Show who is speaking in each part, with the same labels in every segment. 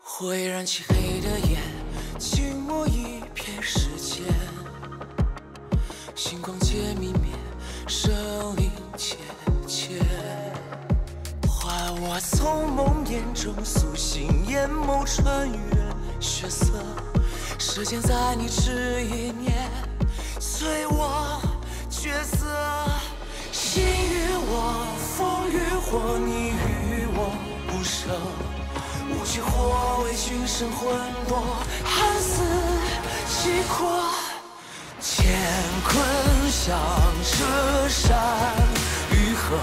Speaker 1: 会燃起黑的焰，静默一片时间，星光皆泯灭，生灵渐渐。换我从梦魇中苏醒，眼眸穿越血色，时间在你指一念，随我角色。心与我，风与火，你与我不舍。 无惧火为君生魂魄，寒死契阔。乾坤向折山与河，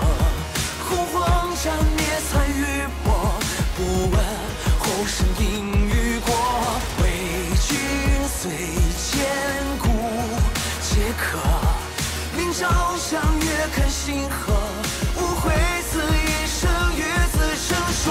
Speaker 1: 洪荒斩灭残与破。不问后生因与果，为君虽坚固皆可。明朝向月看星河，无悔此一生与子成说。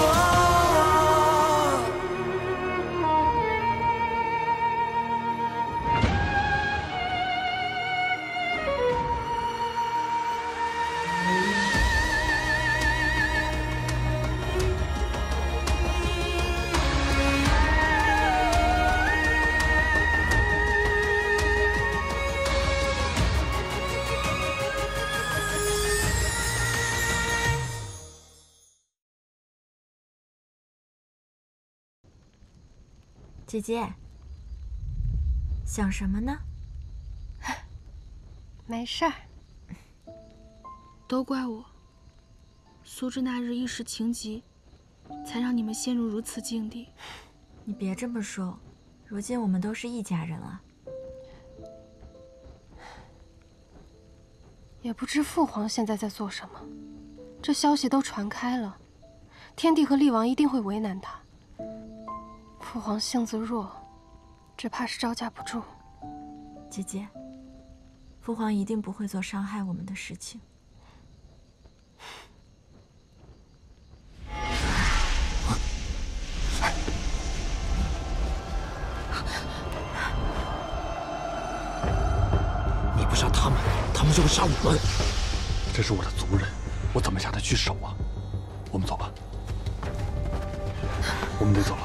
Speaker 2: 姐姐，想什么呢？
Speaker 3: 没事儿，
Speaker 4: 都怪我。苏芝那日一时情急，才让你们陷入如此境地。
Speaker 2: 你别这么说，如今我们都是一家人了。
Speaker 3: 也不知父皇现在在做什么。这消息都传开了，天帝和厉王一定会为难他。 父皇性子弱，只怕是招架不住。
Speaker 2: 姐姐，父皇一定不会做伤害我们的事情。
Speaker 5: 你不杀他们，他们就会杀我们。这是我的族人，我怎么下得去手啊？我们走吧，我们得走了。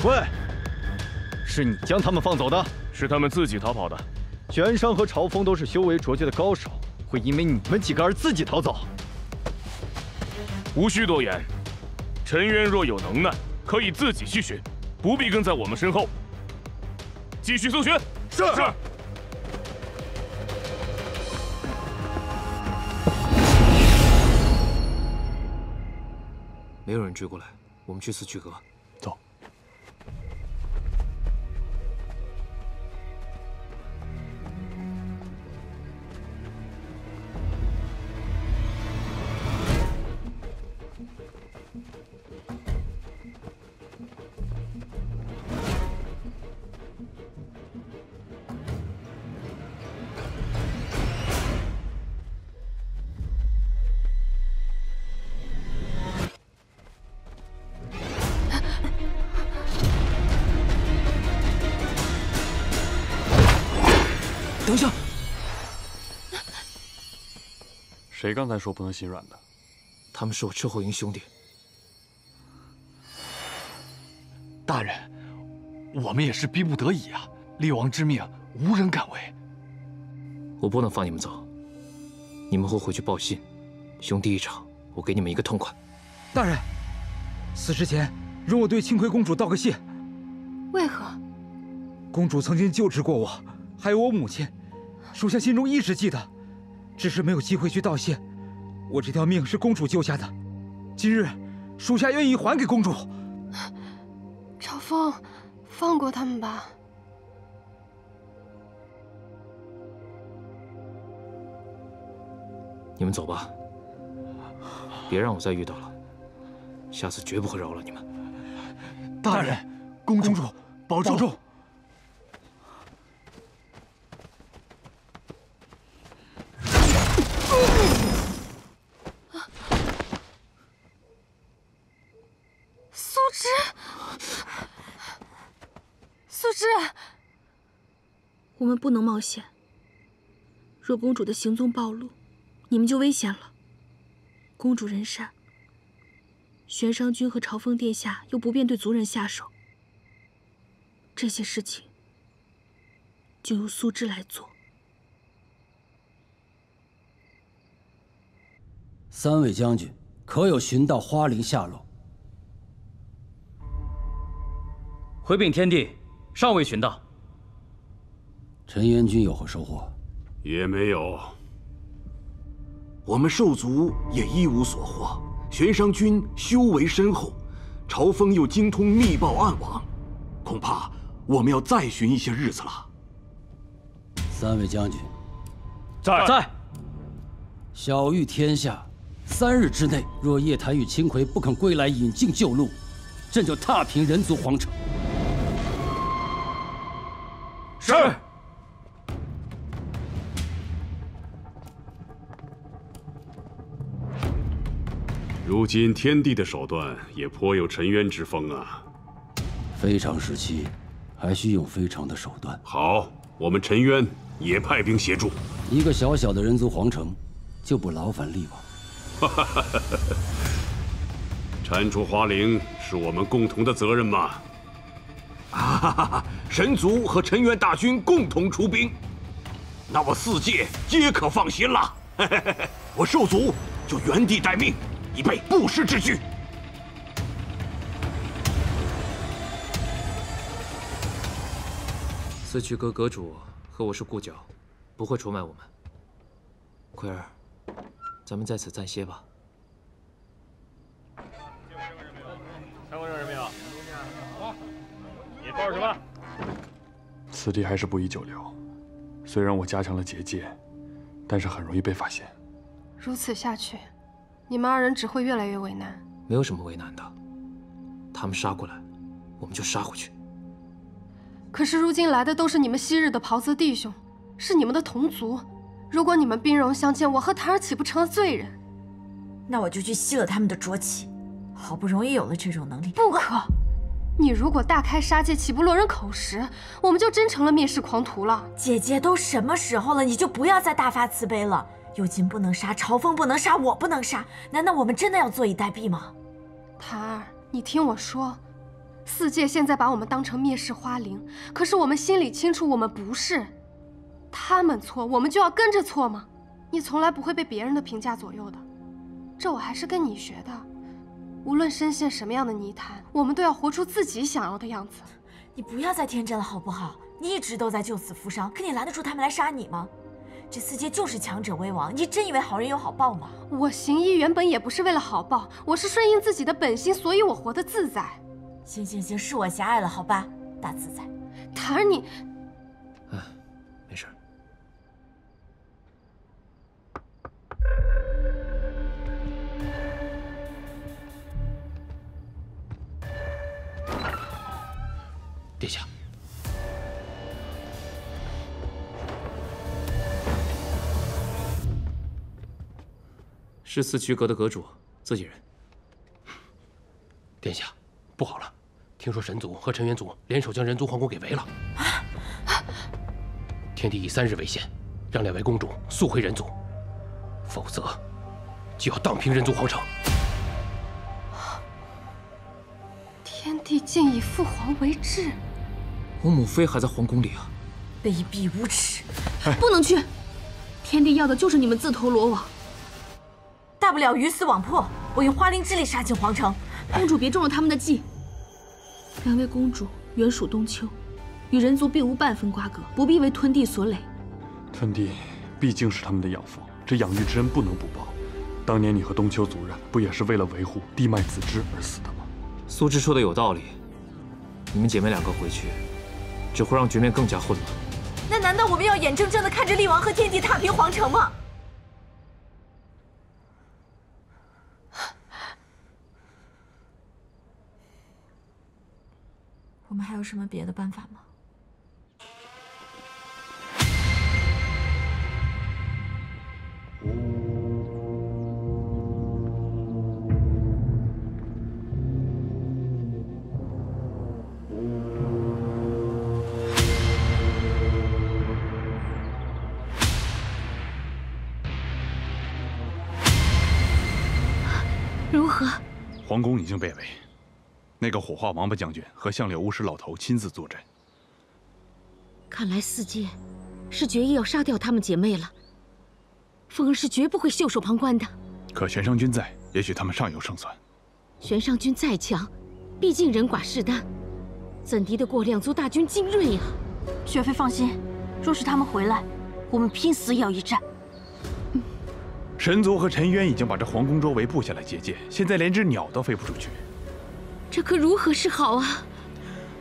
Speaker 6: 喂，是你将他们放走的？
Speaker 7: 是他们自己逃跑的。
Speaker 6: 玄商和朝风都是修为卓绝的高手，会因为你们几个而自己逃走？
Speaker 7: 无需多言，陈渊若有能耐，可以自己去寻，不必跟在我们身后。继续搜寻。是。
Speaker 5: 没有人追过来，我们去四曲阁。
Speaker 6: 走。
Speaker 5: 等一下，谁刚才说不能心软的？他们是我赤后营兄弟。
Speaker 8: 大人，我们也是逼不得已啊！厉王之命，无人敢违。
Speaker 5: 我不能放你们走，你们会回去报信，兄弟一场，我给你们一个痛快。
Speaker 8: 大人，死之前，容我对清葵公主道个谢。
Speaker 3: 为何？
Speaker 8: 公主曾经救治过我，还有我母亲，属下心中一直记得，只是没有机会去道谢。我这条命是公主救下的，今日属下愿意还给公主。
Speaker 3: 朝风，放过他们吧。
Speaker 5: 你们走吧，别让我再遇到了。
Speaker 9: 下次绝不会饶了你们。
Speaker 5: 大人，公主保重。
Speaker 3: 素芝，
Speaker 4: 我们不能冒险。若公主的行踪暴露，你们就危险了。公主人善，玄商君和朝风殿下又不便对族人下手，这些事情就由素芝来做。
Speaker 10: 3位将军，可有寻到花灵下落？
Speaker 6: 回禀天帝，尚未寻到。
Speaker 10: 陈元君有何收获？
Speaker 11: 也没有。
Speaker 12: 我们兽族也一无所获。玄商君修为深厚，朝风又精通密报暗网，恐怕我们要再寻一些日子了。
Speaker 10: 3位将军，
Speaker 6: 在。
Speaker 10: 小谕天下，3日之内，若叶檀与青葵不肯归来引进旧路，朕就踏平人族皇城。
Speaker 6: 是。
Speaker 11: 如今天帝的手段也颇有沉冤之风啊！
Speaker 10: 非常时期，还需用非常的手段。
Speaker 11: 好，我们沉冤也派兵协助。
Speaker 10: 一个小小的人族皇城，就不劳烦力王。
Speaker 11: 铲除花灵是我们共同的责任嘛？
Speaker 12: 神族和沉冤大军共同出兵，那我4界皆可放心了。我兽族就原地待命，以备不时之需。
Speaker 9: 四驱阁阁主和我是故交，不会出卖我们。奎儿，咱们在此暂歇吧。
Speaker 7: 参观人民啊，你报什么？
Speaker 5: 此地还是不宜久留。虽然我加强了结界，但是很容易被发现。
Speaker 3: 如此下去，你们2人只会越来越为难。
Speaker 9: 没有什么为难的，他们杀过来，我们就杀回去。
Speaker 3: 可是如今来的都是你们昔日的袍泽弟兄，是你们的同族。如果你们兵戎相见，我和檀儿岂不成了罪人？
Speaker 2: 那我就去吸了他们的浊气。好不容易有了这种能力，
Speaker 3: 不可！你如果大开杀戒，岂不落人口实？我们就真成了灭世狂徒了。
Speaker 2: 姐姐，都什么时候了，你就不要再大发慈悲了。幽禁不能杀，朝风不能杀，我不能杀，难道我们真的要坐以待毙吗？
Speaker 3: 檀儿，你听我说，4界现在把我们当成灭世花灵，可是我们心里清楚，我们不是。他们错，我们就要跟着错吗？你从来不会被别人的评价左右的，这我还是跟你学的。无论深陷什么样的泥潭，我们都要活出自己想要的样子。
Speaker 2: 你不要再天真了好不好？你一直都在救死扶伤，可你拦得住他们来杀你吗？这4界就是强者为王，你真以为好人有好报吗？
Speaker 3: 我行医原本也不是为了好报，我是顺应自己的本心，所以我活得自在。
Speaker 2: 行，是我狭隘了，好吧，大自在。
Speaker 3: 檀儿你，
Speaker 9: 没事。殿下，是四驱阁的阁主，自己人。
Speaker 13: 殿下，不好了！听说神族和陈元祖联手将人族皇宫给围了。天帝以3日为限，让2位公主速回人族，否则就要荡平人族皇城。
Speaker 3: 天帝竟以父皇为质。
Speaker 9: 我母妃还在皇宫里啊！
Speaker 2: 卑鄙无耻！
Speaker 4: 不能去！天帝要的就是你们自投罗网。
Speaker 2: 大不了鱼死网破，我用花灵之力杀进皇城。
Speaker 4: 公主别中了他们的计。2位公主原属冬丘，与人族并无半分瓜葛，不必为吞帝所累。
Speaker 5: 吞帝毕竟是他们的养父，这养育之恩不能不报。当年你和冬丘族人不也是为了维护地脉子枝而死的吗？
Speaker 9: 苏芝说的有道理，你们姐妹2个回去，只会让局面更加混乱。
Speaker 2: 那难道我们要眼睁睁地看着厉王和天帝踏平皇城吗？我们还有什么别的办法吗？
Speaker 4: 如何？
Speaker 5: 皇宫已经被围，那个火化王八将军和相柳巫师老头亲自坐镇。
Speaker 14: 看来四阶是决意要杀掉她们姐妹了。凤儿是绝不会袖手旁观的。
Speaker 5: 可玄商君在，也许他们尚有胜算。
Speaker 14: 玄商君再强，毕竟人寡势单，怎敌得过两族大军精锐呀？
Speaker 15: 雪妃放心，若是他们回来，我们拼死也要一战。
Speaker 5: 神族和陈渊已经把这皇宫周围布下了结界，现在连只鸟都飞不出去。
Speaker 14: 这可如何是好啊？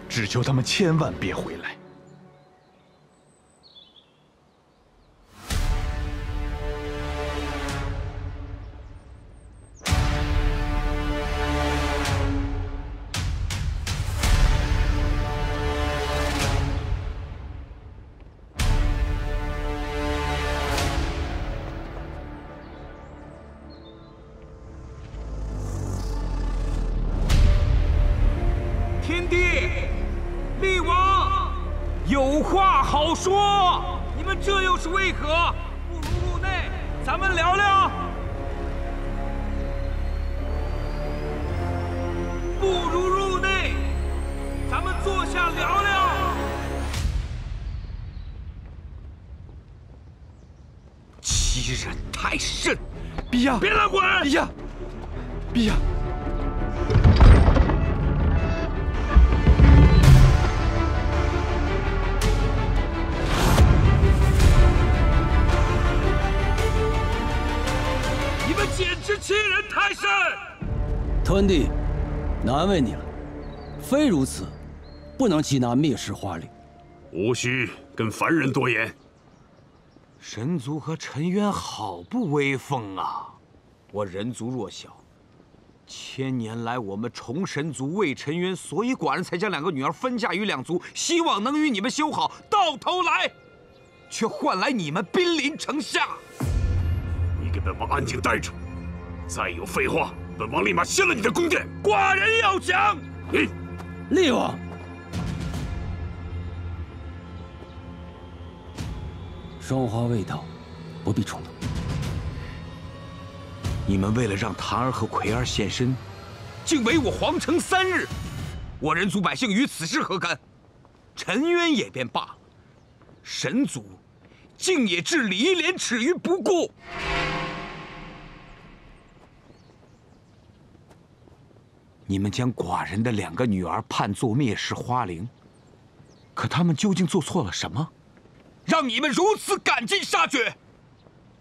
Speaker 5: 只求他们千万别回来。
Speaker 16: 天帝，厉王，有话好说。你们这又是为何？不如入内，咱们聊聊。不如入内，咱们坐下聊聊。
Speaker 12: 欺人太甚！
Speaker 5: 陛下，
Speaker 16: 别乱滚！
Speaker 5: 陛下，陛下。
Speaker 16: 简直欺人太甚！
Speaker 10: 吞帝，难为你了。非如此，不能缉拿灭世花灵。
Speaker 11: 无需跟凡人多言。
Speaker 12: 神族和陈渊好不威风啊！我人族弱小，1000年来我们崇神族为陈渊，所以寡人才将2个女儿分嫁于2族，希望能与你们修好。到头来，却换来你们兵临城下。
Speaker 11: 你给本王安静待着！再有废话，本王立马掀了你的宫殿！
Speaker 16: 寡人要讲。
Speaker 10: 厉王，双花未到，不必冲动。
Speaker 12: 你们为了让檀儿和葵儿现身，竟围我皇城3日，我人族百姓与此事何干？陈渊也便罢了，神族竟也置礼义廉耻于不顾。你们将寡人的2个女儿判作灭世花灵，可他们究竟做错了什么，让你们如此赶尽杀绝？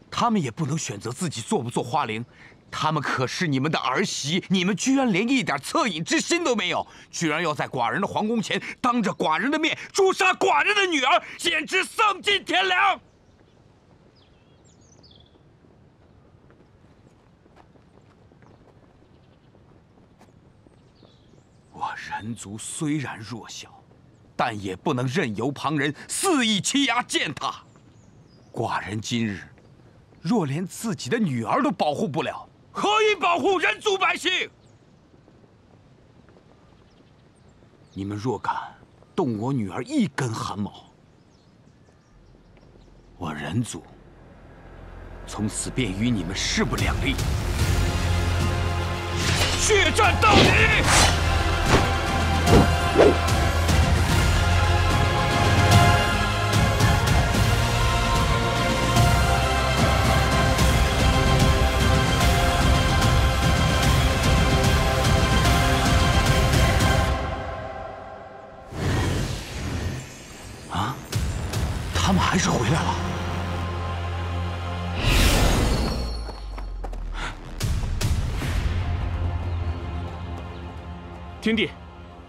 Speaker 12: 他们也不能选择自己做不做花灵，他们可是你们的儿媳，你们居然连一点恻隐之心都没有，居然要在寡人的皇宫前当着寡人的面诛杀寡人的女儿，简直丧尽天良！我人族虽然弱小，但也不能任由旁人肆意欺压践踏。寡人今日若连自己的女儿都保护不了，何以保护人族百姓？你们若敢动我女儿一根汗毛，我人族从此便与你们势不两立，血战到底！啊，他们还是回来了。
Speaker 7: 天帝，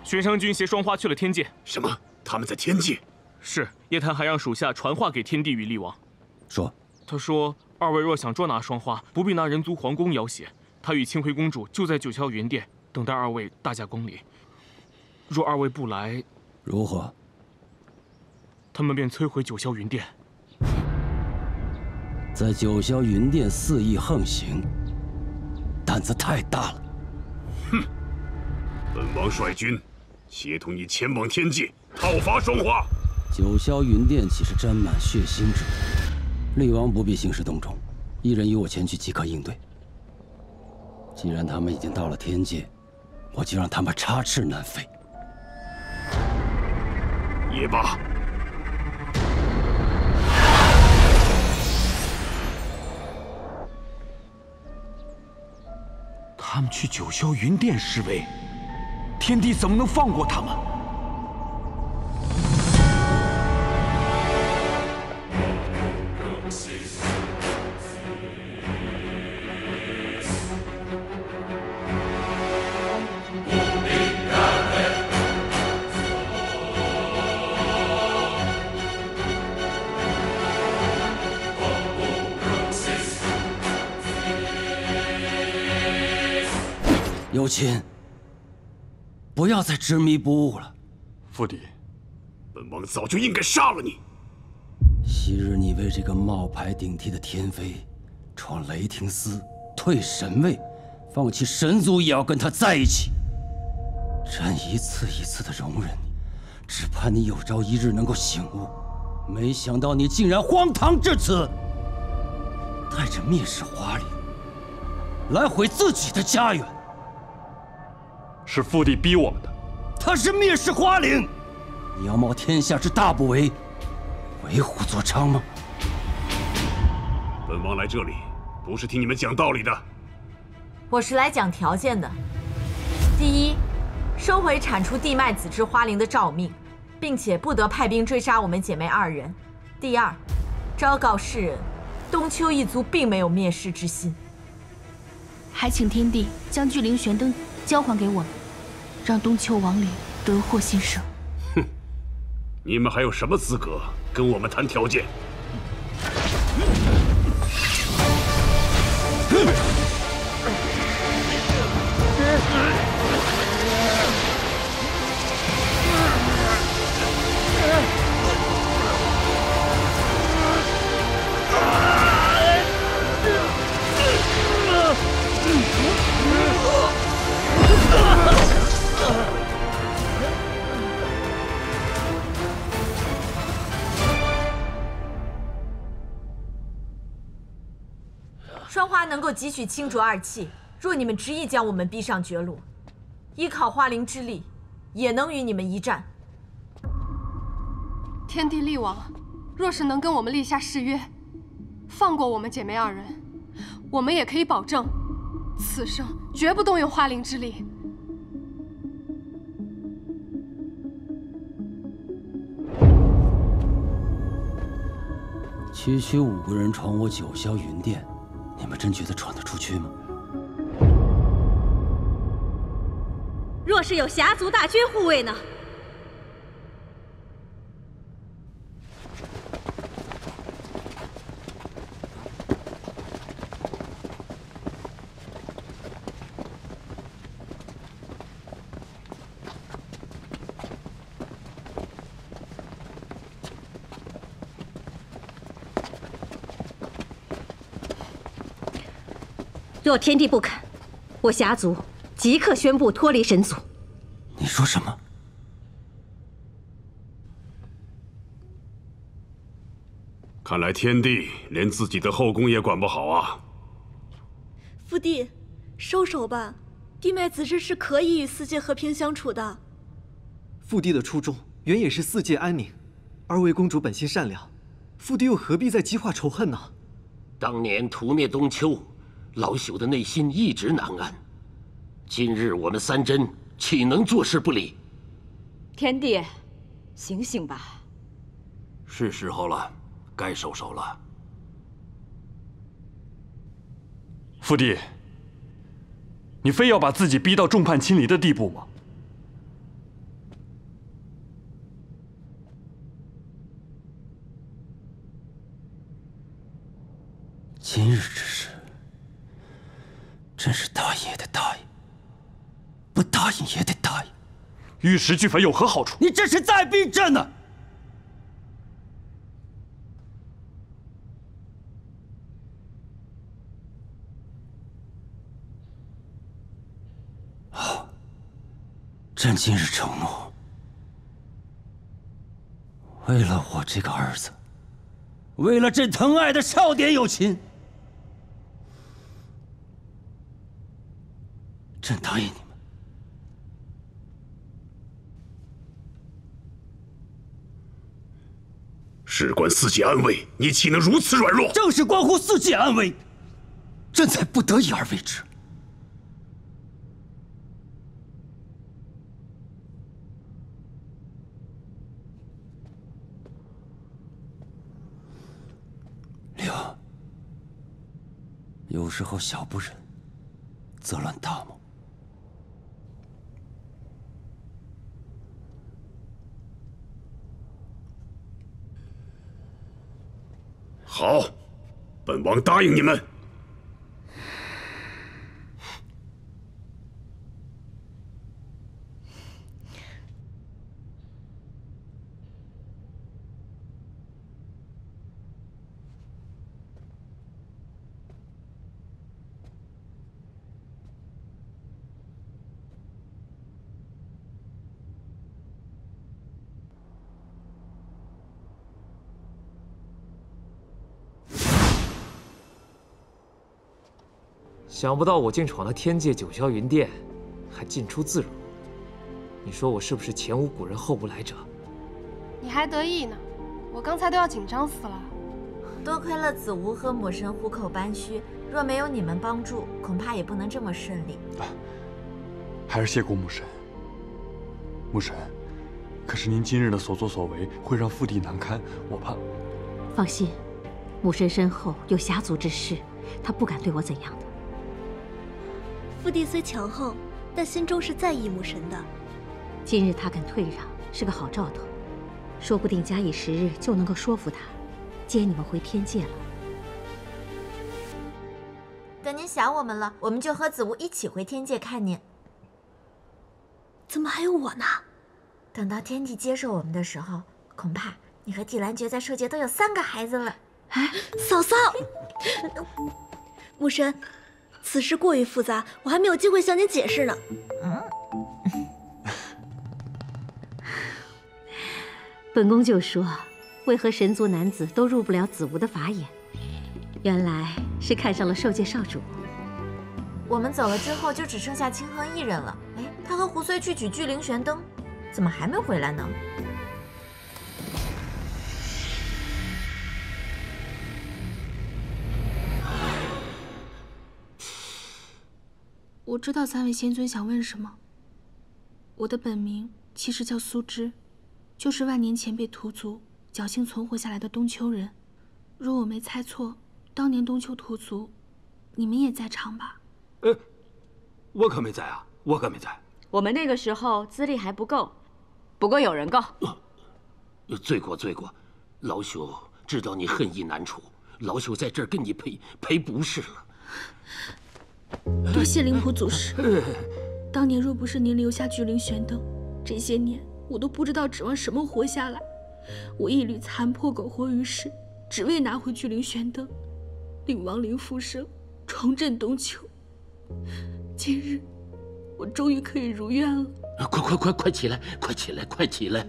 Speaker 7: 玄商君携双花去了天界。
Speaker 11: 什么？他们在天界？
Speaker 7: 是。叶檀还让属下传话给天帝与厉王。
Speaker 10: 说。
Speaker 7: 他说，2位若想捉拿双花，不必拿人族皇宫要挟。他与清辉公主就在九霄云殿等待2位大驾光临。若2位不来，
Speaker 10: 如何？
Speaker 7: 他们便摧毁九霄云殿。
Speaker 10: 在九霄云殿肆意横行，胆子太大了。
Speaker 11: 哼！本王率军协同你前往天界，讨伐双花。
Speaker 10: 九霄云殿岂是沾满血腥之地？厉王不必兴师动众，一人与我前去即可应对。既然他们已经到了天界，我就让他们插翅难飞。
Speaker 11: 也罢。
Speaker 8: 他们去九霄云殿示威，天帝怎么能放过他们？
Speaker 10: 有亲，不要再执迷不悟了。
Speaker 5: 父帝，
Speaker 11: 本王早就应该杀了你。
Speaker 10: 昔日你为这个冒牌顶替的天妃，闯雷霆司，退神位，放弃神族也要跟他在一起。朕一次一次的容忍你，只盼你有朝一日能够醒悟。没想到你竟然荒唐至此，带着灭世华灵来毁自己的家园。
Speaker 5: 是父帝逼我们的。
Speaker 10: 他是灭世花灵，你要冒天下之大不韪，为虎作伥吗？
Speaker 11: 本王来这里不是听你们讲道理的，
Speaker 2: 我是来讲条件的。第一，收回铲除地脉子之花灵的诏命，并且不得派兵追杀我们姐妹2人。第二，昭告世人，东丘一族并没有灭世之心。
Speaker 4: 还请天帝将巨灵玄灯交还给我们，让东丘亡灵得获新生。
Speaker 11: 哼，你们还有什么资格跟我们谈条件？
Speaker 2: 双花能够汲取清浊2气，若你们执意将我们逼上绝路，依靠花灵之力，也能与你们一战。
Speaker 3: 天帝厉王，若是能跟我们立下誓约，放过我们姐妹2人，我们也可以保证，此生绝不动用花灵之力。
Speaker 10: 区区5个人闯我九霄云殿，你们真觉得闯得出去吗？
Speaker 15: 若是有侠族大军护卫呢？若天帝不肯，我侠族即刻宣布脱离神族。
Speaker 10: 你说什么？
Speaker 11: 看来天帝连自己的后宫也管不好啊！
Speaker 17: 父帝，收手吧，地脉子之是可以与四界和平相处的。
Speaker 18: 父帝的初衷原也是四界安宁，二位公主本性善良，父帝又何必再激化仇恨呢？
Speaker 13: 当年屠灭东丘，老朽的内心一直难安。今日我们三真岂能坐视不理？
Speaker 19: 天帝，醒醒吧！
Speaker 13: 是时候了，该收手了。
Speaker 5: 父帝，你非要把自己逼到众叛亲离的地步吗？
Speaker 10: 今日之事，真是答应也得答应，不答应也得答应。
Speaker 5: 玉石俱焚有何好处？
Speaker 10: 你这是在逼朕呢！好，朕今日承诺，为了我这个儿子，为了朕疼爱的少年有情，朕答应你们。
Speaker 11: 事关四界安危，你岂能如此软弱？
Speaker 10: 正是关乎四界安危，朕才不得已而为之。灵，有时候小不忍，则乱大谋。
Speaker 11: 好，本王答应你们。
Speaker 9: 想不到我竟闯了天界九霄云殿，还进出自如。你说我是不是前无古人后无来者？
Speaker 3: 你还得意呢，我刚才都要紧张死了。
Speaker 2: 多亏了子无和母神虎口搬虚，若没有你们帮助，恐怕也不能这么顺利。
Speaker 5: 还是谢过母神。母神，可是您今日的所作所为会让父帝难堪，我怕。
Speaker 14: 放心，母神身后有侠族之势，他不敢对我怎样的。
Speaker 17: 父帝虽强横，但心中是在意母神的。
Speaker 14: 今日他肯退让，是个好兆头，说不定假以时日就能够说服他，接你们回天界了。
Speaker 2: 等您想我们了，我们就和子无一起回天界看您。
Speaker 17: 怎么还有我呢？
Speaker 2: 等到天帝接受我们的时候，恐怕你和帝兰诀在兽界都有3个孩子了。
Speaker 17: 哎，嫂嫂，母神。 此事过于复杂，我还没有机会向您解释呢。
Speaker 14: 本宫就说，为何神族男子都入不了子无的法眼？原来是看上了兽界少主。
Speaker 2: 我们走了之后，就只剩下清衡一人了。哎，他和胡虽去举巨灵玄灯，怎么还没回来呢？
Speaker 4: 我知道3位仙尊想问什么。我的本名其实叫苏芝，就是万年前被屠族侥幸存活下来的东丘人。若我没猜错，当年东丘屠族，你们也在场吧？
Speaker 12: 我可没在啊，我可没在。
Speaker 19: 我们那个时候资历还不够，不过有人够。
Speaker 13: 罪过罪过，老朽知道你恨意难除，老朽在这儿跟你赔不是了。
Speaker 4: 多谢灵仆祖师。当年若不是您留下巨灵玄灯，这些年我都不知道指望什么活下来。我一缕残破苟活于世，只为拿回巨灵玄灯，令亡灵复生，重振东丘。今日，我终于可以如愿了。
Speaker 13: 快起来！快起来！快起来！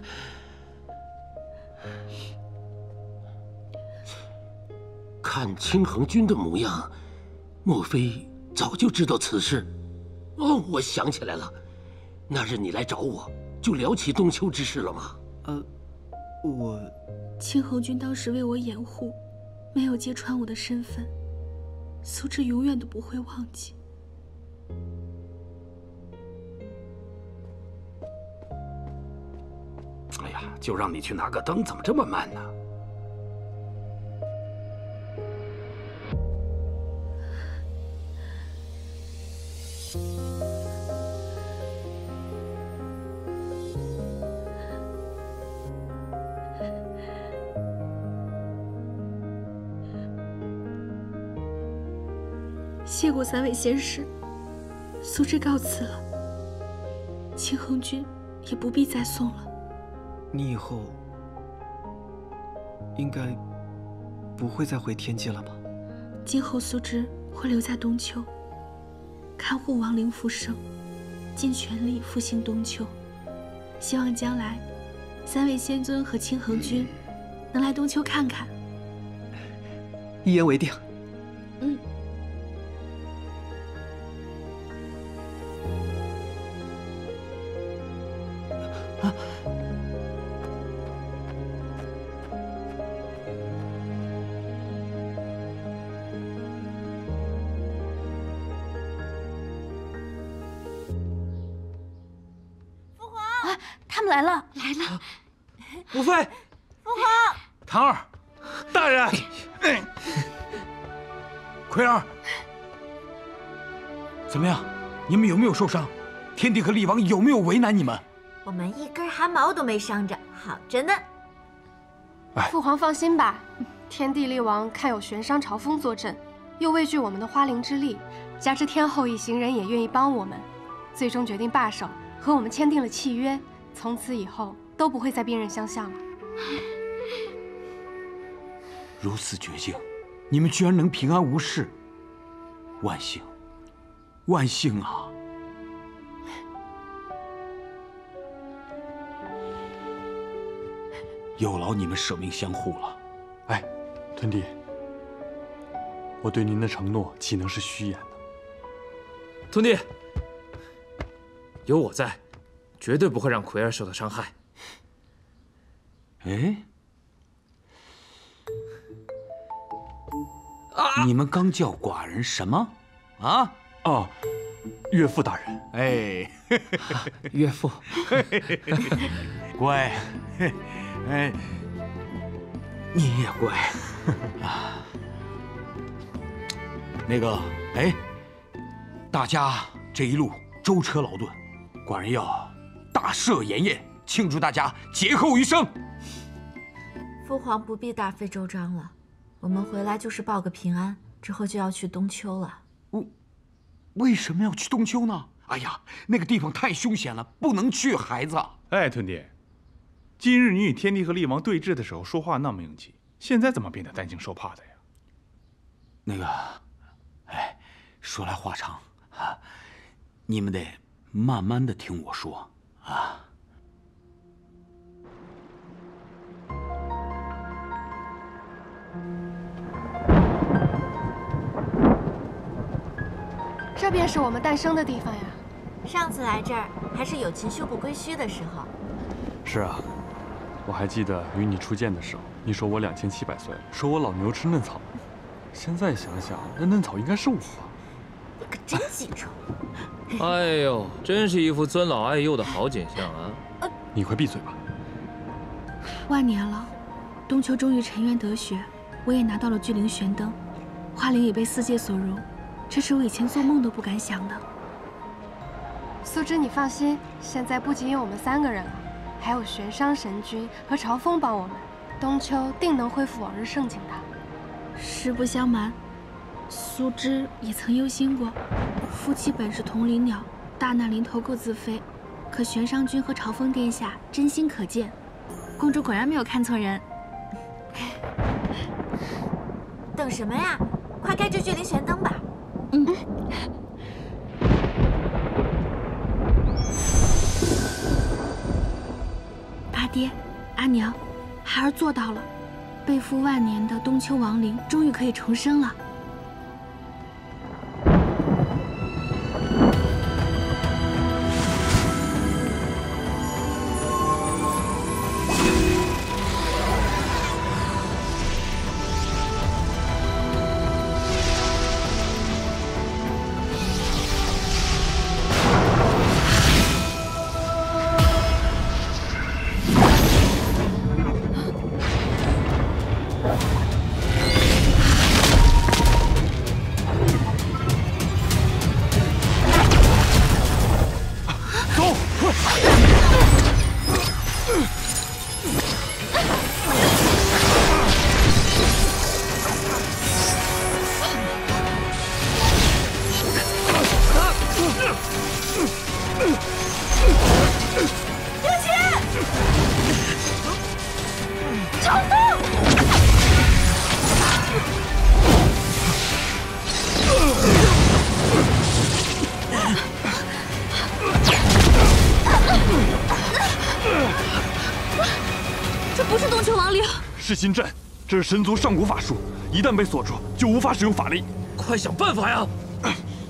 Speaker 13: 看清衡君的模样，莫非？ 早就知道此事，哦，我想起来了，那日你来找我，就聊起东丘之事了吗？
Speaker 18: 我……
Speaker 4: 清衡君当时为我掩护，没有揭穿我的身份，苏芝永远都不会忘记。
Speaker 11: 哎呀，就让你去拿个灯，怎么这么慢呢？
Speaker 4: 谢过3位仙师，苏芝告辞了。清衡君也不必再送了。
Speaker 18: 你以后应该不会再回天界了吧？
Speaker 4: 今后苏芝会留在东丘，看护亡灵复生，尽全力复兴东丘。希望将来3位仙尊和清衡君能来东丘看看。
Speaker 18: 一言为定。
Speaker 4: 嗯。
Speaker 15: 他们来了，
Speaker 14: 来了！
Speaker 16: 母妃，
Speaker 15: 父皇，
Speaker 16: 唐儿，大人，奎儿，怎么样？你们有没有受伤？天帝和厉王有没有为难你们？
Speaker 2: 我们一根汗毛都没伤着，好着呢。
Speaker 3: 父皇放心吧，天帝厉王看有玄商朝风坐镇，又畏惧我们的花灵之力，加之天后一行人也愿意帮我们，最终决定罢手，和我们签订了契约。从此以后都不会再兵刃相向了。
Speaker 16: 如此绝境，你们居然能平安无事，万幸，万幸啊！有劳你们舍命相护了。
Speaker 5: 哎，屯弟，我对您的承诺岂能是虚言呢？
Speaker 9: 屯弟，有我在，绝对不会让奎儿受到伤害。
Speaker 16: 哎，你们刚叫寡人什么？啊？
Speaker 5: 哦，岳父大人。
Speaker 16: 哎，
Speaker 9: 岳父，
Speaker 16: 乖。哎，你也乖啊。那个，哎，大家这一路舟车劳顿，寡人要大设筵宴，庆祝大家劫后余生。
Speaker 2: 父皇不必大费周章了，我们回来就是报个平安，之后就要去东丘了。
Speaker 16: 为什么要去东丘呢？哎呀，那个地方太凶险了，不能去，孩子。
Speaker 20: 哎，屯弟，今日你与天帝和厉王对峙的时候说话那么硬气，现在怎么变得担惊受怕的呀？
Speaker 16: 那个，哎，说来话长啊，你们得慢慢的听我说啊。
Speaker 3: 这便是我们诞生的地方呀。
Speaker 2: 上次来这儿还是有秦修不归墟的时候。
Speaker 5: 是啊，我还记得与你初见的时候，你说我2700岁了，说我老牛吃嫩草。现在想想，那嫩草应该是我。
Speaker 2: 你可真记仇！
Speaker 9: 哎呦，真是一副尊老爱幼的好景象啊！
Speaker 5: 你快闭嘴吧。
Speaker 4: 万年了，东丘终于沉冤得雪，我也拿到了聚灵玄灯，花灵也被四界所容，这是我以前做梦都不敢想的。
Speaker 3: 苏芝，你放心，现在不仅有我们3个人了，还有玄商神君和朝风帮我们，东丘定能恢复往日盛景的。
Speaker 4: 实不相瞒，苏芝也曾忧心过，夫妻本是同林鸟，大难临头各自飞。可玄商君和朝风殿下真心可见，公主果然没有看错人。
Speaker 2: 等什么呀？快开这聚灵玄灯吧！
Speaker 4: 阿爹，阿娘，孩儿做到了，背负万年的东丘亡灵终于可以重生了。
Speaker 5: 噬心阵，这是神族上古法术，一旦被锁住，就无法使用法力。
Speaker 9: 快想办法呀！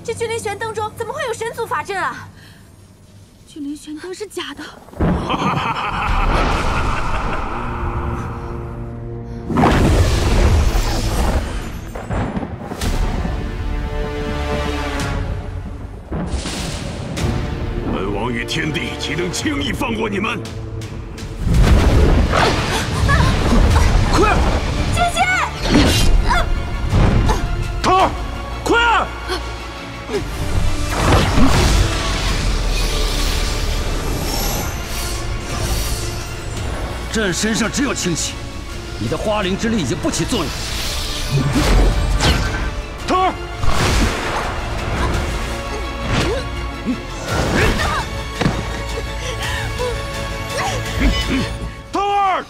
Speaker 2: 这君临玄灯中怎么会有神族法阵啊？
Speaker 4: 君临玄灯是假的。
Speaker 11: 本王与天帝岂能轻易放过你们？
Speaker 1: 快！
Speaker 2: 姐姐！
Speaker 1: 桃儿，快啊！
Speaker 10: 朕身上只有清气，你的花灵之力已经不起作用。
Speaker 1: 桃儿，桃儿，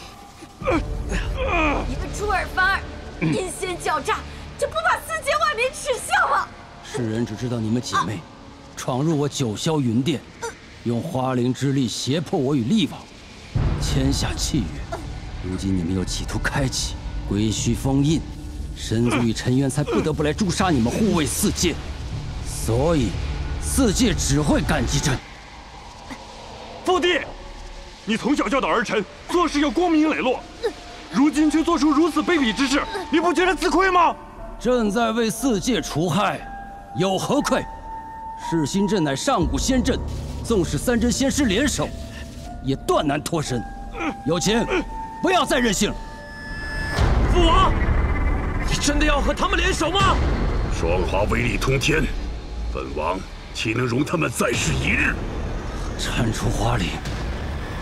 Speaker 2: 你们出尔反尔，阴险狡诈，就不把四界万民耻笑吗？
Speaker 10: 世人只知道你们姐妹闯入我九霄云殿，用花灵之力胁迫我与力王签下契约。如今你们又企图开启归墟封印，神族与尘渊才不得不来诛杀你们护卫四界，所以四界只会感激朕。
Speaker 5: 父帝，你从小教导儿臣做事要光明磊落，如今却做出如此卑鄙之事，你不觉得自愧吗？
Speaker 10: 朕在为四界除害，有何愧？噬心阵乃上古仙阵，纵使三真仙师联手，也断难脱身。有情，不要再任性了。
Speaker 9: 父王，你真的要和他们联手吗？
Speaker 11: 双花威力通天，本王岂能容他们再试一日？
Speaker 10: 铲除花灵，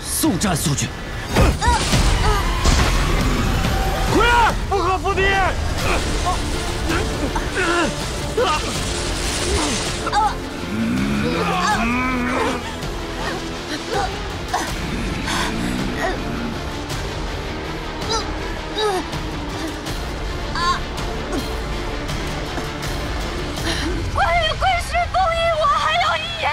Speaker 10: 速战速决！
Speaker 1: 快，不可复敌！
Speaker 2: 关于归墟封印，我还有一言。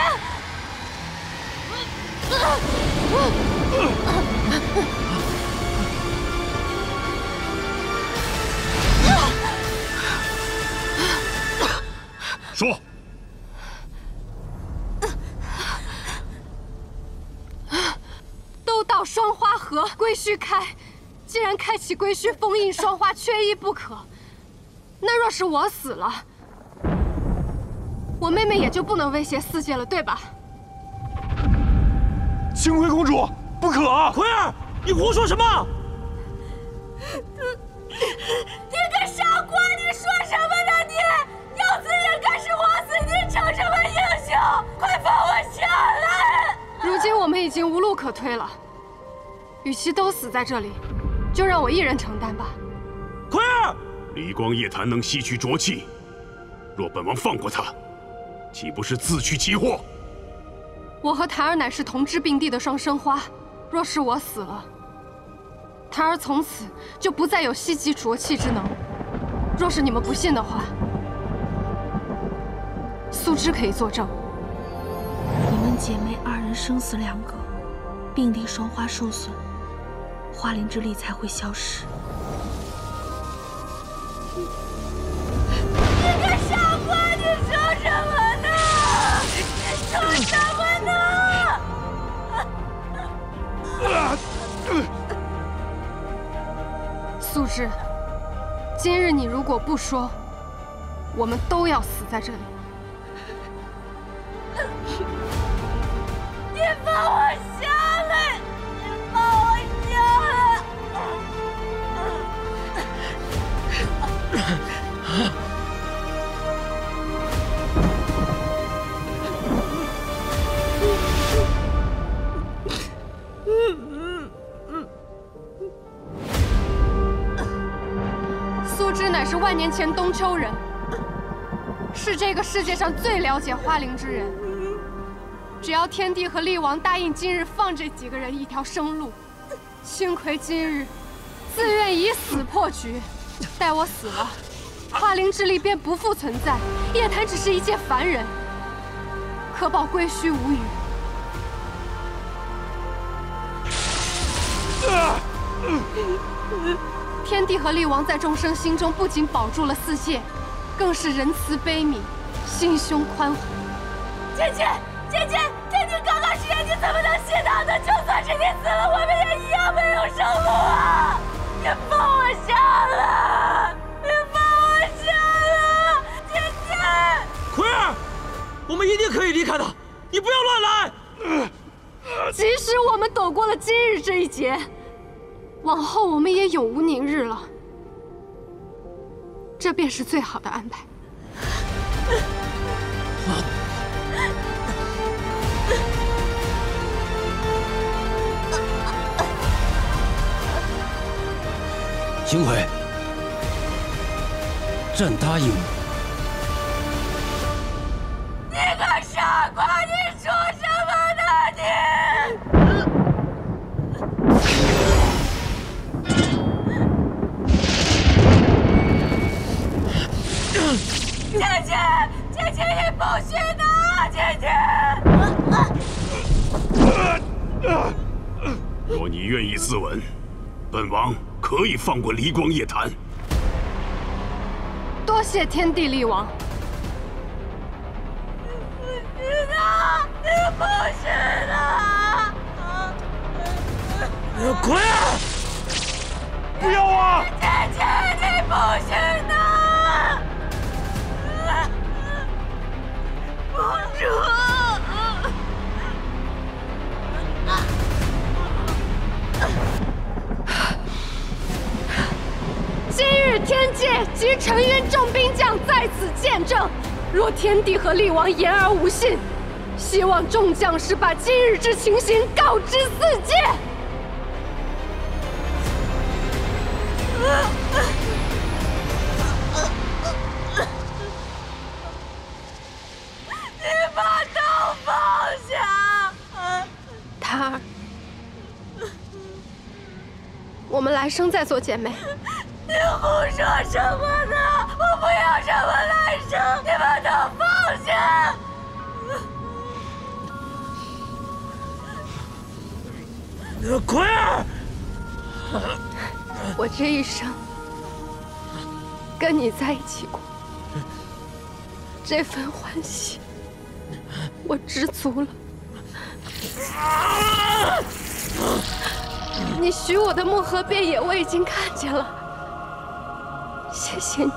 Speaker 11: 说。
Speaker 3: 都到双花河，归墟开。既然开启归墟封印，双花缺一不可。那若是我死了，我妹妹也就不能威胁四界了，对吧？
Speaker 5: 清辉公主，不可啊！
Speaker 9: 奎儿，你胡说什么？
Speaker 2: 你个傻瓜！你说什么呢？你要自认该是我死，你逞什么英雄？快放我下来！
Speaker 3: 如今我们已经无路可推了，与其都死在这里，就让我一人承担吧。
Speaker 9: 奎儿，
Speaker 11: 离光夜谭能吸取浊气，若本王放过他，岂不是自取其祸？
Speaker 3: 我和檀儿乃是同治并蒂的双生花，若是我死了，檀儿从此就不再有吸集浊气之能。若是你们不信的话，素芝可以作证。
Speaker 4: 你们姐妹二人生死两隔，并蒂双花受损，花灵之力才会消失。
Speaker 2: 你个傻瓜！你说什么呢？你说什么呢？
Speaker 3: 素芝，今日你如果不说，我们都要死在这里。
Speaker 2: 你放我下来！你放我下来！
Speaker 3: 素芝乃是万年前东丘人，是这个世界上最了解花灵之人。只要天帝和力王答应今日放这几个人一条生路，青葵今日自愿以死破局。待我死了，花灵之力便不复存在，夜谭只是一介凡人，可保归墟无虞。天帝和厉王在众生心中不仅保住了四界，更是仁慈悲悯，心胸宽宏。
Speaker 17: 姐姐，天帝刚刚誓言，你怎么能信他的？就算是你死了，我们也一样没有生路啊！你放我下来！你放我下来！姐姐，
Speaker 1: 奎儿，我们一定可以离开的，你不要乱来。
Speaker 3: 即使我们躲过了今日这一劫，往后我们也永无宁日了。这便是最好的安排。
Speaker 10: 星辉，朕答应你。
Speaker 17: 你个傻瓜，你说什么呢你？姐姐，你不许的，姐姐！
Speaker 11: 若你愿意自刎，本王可以放过离光夜谭。
Speaker 3: 多谢天帝厉王。
Speaker 17: 你不许的！
Speaker 1: 奎儿，不要啊！
Speaker 17: 姐姐，你不许的！公主。
Speaker 3: 今日天界及陈渊众兵将在此见证，若天帝和厉王言而无信，希望众将士把今日之情形告知四界。
Speaker 17: 你把刀放下。
Speaker 3: 塔儿，我们来生再做姐妹。
Speaker 17: 你胡说什么呢？我不要什么来生，你把刀放下。
Speaker 1: 奎儿，
Speaker 3: 我这一生跟你在一起过，这份欢喜我知足了。你许我的漠河遍野我已经看见了，谢谢你。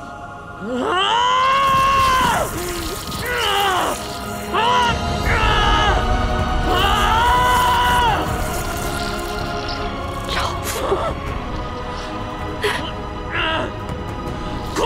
Speaker 3: 少妇，
Speaker 1: 奎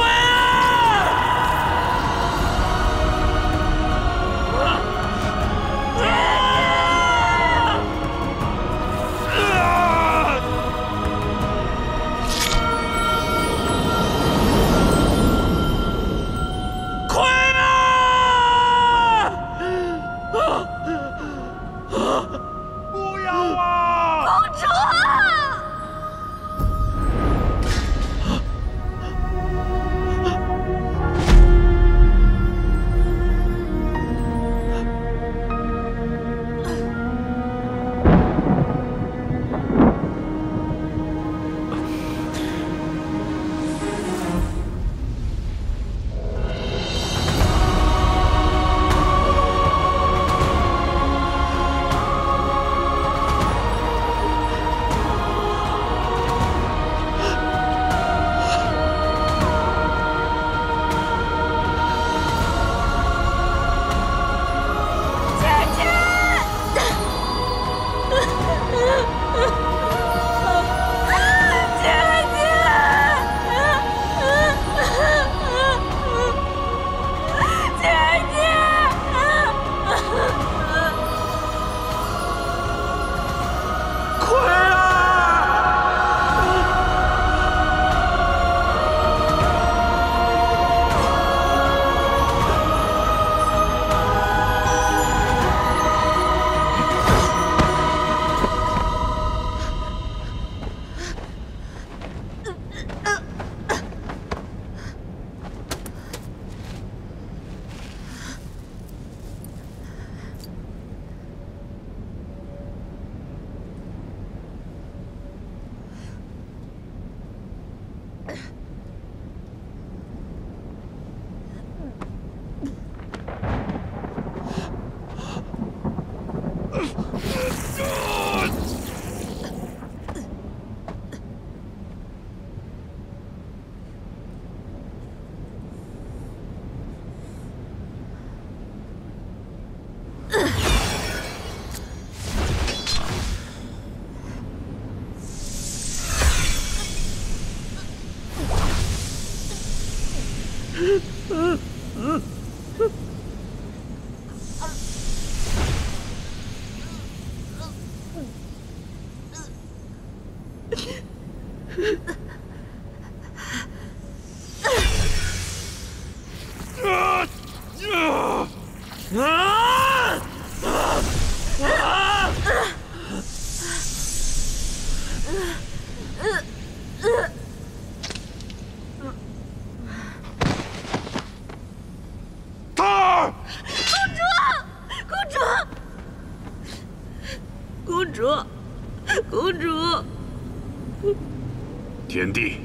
Speaker 11: 天帝，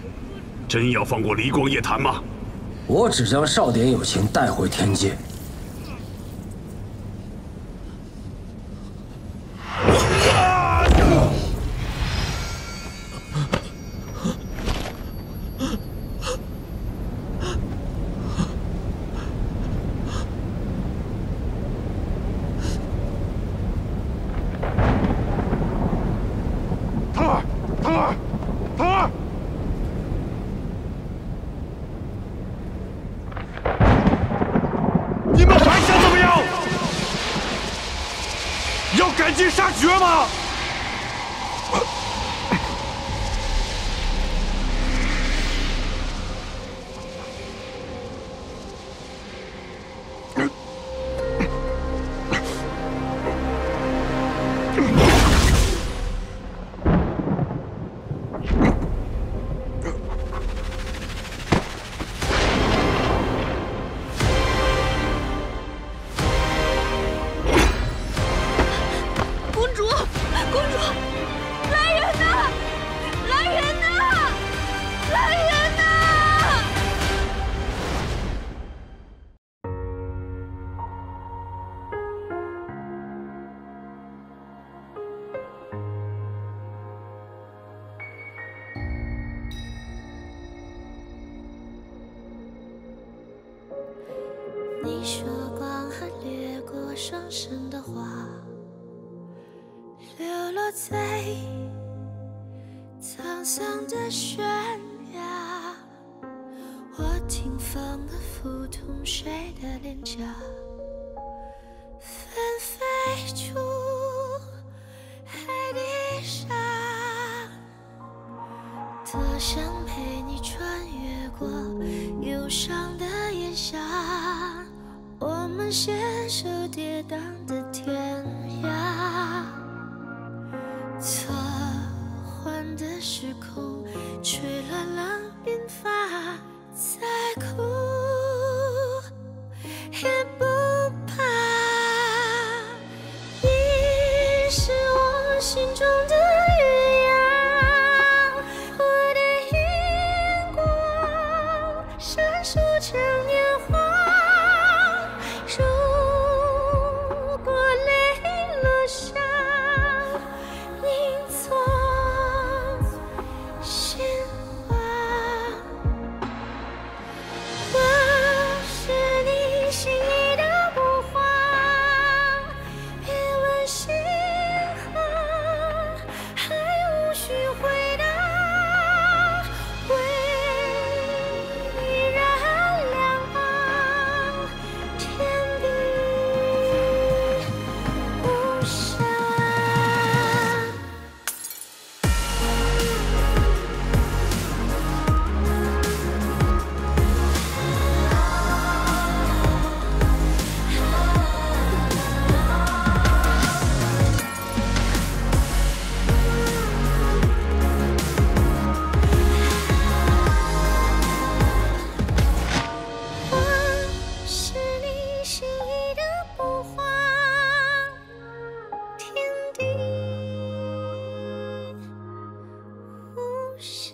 Speaker 11: 真要放过离光夜谭吗？
Speaker 10: 我只将少典有情带回天界。
Speaker 5: 你们还想怎么样？要赶尽杀绝吗？
Speaker 21: 你说光寒掠过双生的花，流落在沧桑的悬崖。我听风的拂动谁的脸颊，纷飞出海底沙。多想陪你穿越过忧伤的炎夏，我们携手跌宕的天涯。错换的时空吹乱了鬓发，再哭也不怕。你是我心中的月牙，我的眼光闪烁成烟花。如果泪落下，凝作鲜花。我是你心仪的步伐，别问星河，还无需回答。为你燃亮天地无暇。我是你心仪的步伐，天地无暇。